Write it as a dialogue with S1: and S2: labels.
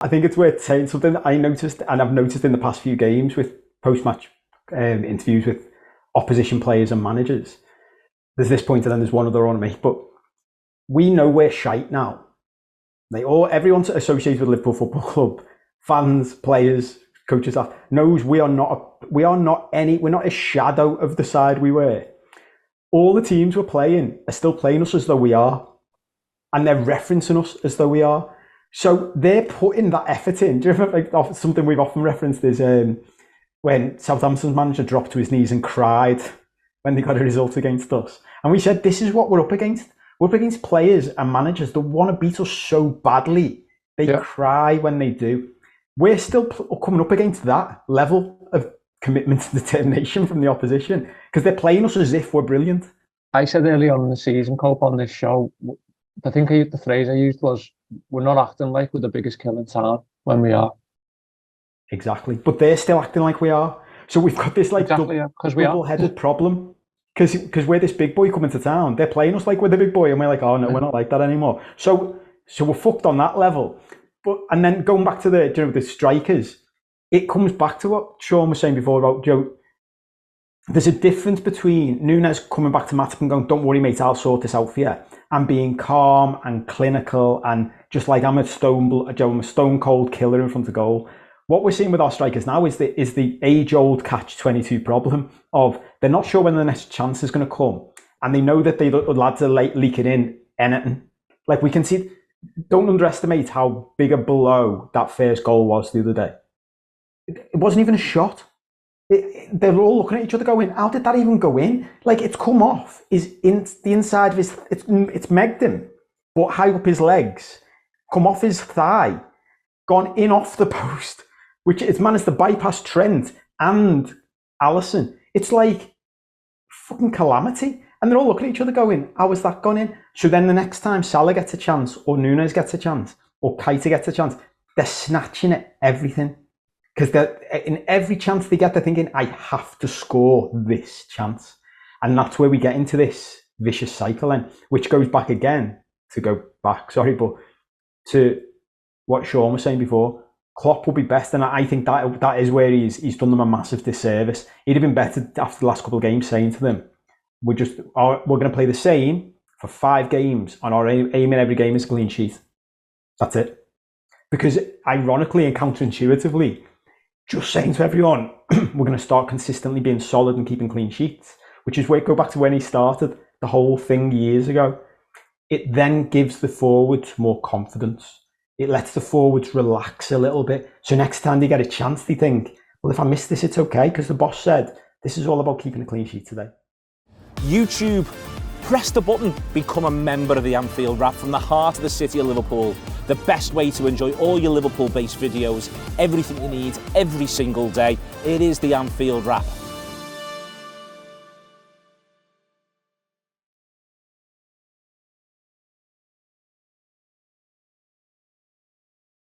S1: I think it's worth saying something that I noticed, and I've noticed in the past few games with post-match interviews with opposition players and managers. There's this point and then there's one other I want to make, but we know we're shite now. Everyone's associated with Liverpool Football Club, fans, players, coaches, staff, knows we're not a shadow of the side we were. All the teams we're playing are still playing us as though we are, and they're referencing us as though we are. So they're putting that effort in. Do you remember something we've often referenced is when Southampton's manager dropped to his knees and cried when they got a result against us. And we said, this is what we're up against. We're up against players and managers that want to beat us so badly. They cry when they do. We're still coming up against that level of commitment and determination from the opposition because they're playing us as if we're brilliant.
S2: I said early on in the season, Cope, on this show, I think the phrase I used was, we're not acting like we're the biggest kill in town when we are.
S1: Exactly. But they're still acting like we are. So we've got this double-headed problem. Because we're this big boy coming to town. They're playing us like we're the big boy, and we're like, oh no, we're not like that anymore. So we're fucked on that level. And then going back to the strikers, it comes back to what Sean was saying before about Joe. There's a difference between Nunez coming back to Matip and going, don't worry, mate, I'll sort this out for you, and being calm and clinical and just like I'm a stone cold killer in front of goal. What we're seeing with our strikers now is the age-old catch-22 problem of they're not sure when the next chance is going to come, and they know that the lads are leaking in anything. Like we can see, don't underestimate how big a blow that first goal was the other day. It wasn't even a shot. They're all looking at each other going, how did that even go in? Like it's come off the inside of his, it's megged him, but high up his legs, come off his thigh, gone in off the post, which it's managed to bypass Trent and Alisson. It's like fucking calamity. And they're all looking at each other going, how has that gone in? So then the next time Salah gets a chance, or Nunez gets a chance, or Keita gets a chance, they're snatching at everything. Because in every chance they get, they're thinking, I have to score this chance. And that's where we get into this vicious cycle then, which goes back again, to what Sean was saying before. Klopp will be best, and I think that is where he's done them a massive disservice. He'd have been better after the last couple of games saying to them, we're going to play the same for 5 games, and our aim in every game is a clean sheet. That's it. Because ironically and counterintuitively, just saying to everyone, we're going to start consistently being solid and keeping clean sheets, which is where go back to when he started the whole thing years ago. It then gives the forwards more confidence. It lets the forwards relax a little bit. So next time they get a chance, they think, well, if I miss this, it's okay, because the boss said, this is all about keeping a clean sheet today.
S3: YouTube, press the button, become a member of the Anfield Wrap from the heart of the city of Liverpool. The best way to enjoy all your Liverpool-based videos, everything you need, every single day. It is the Anfield Wrap.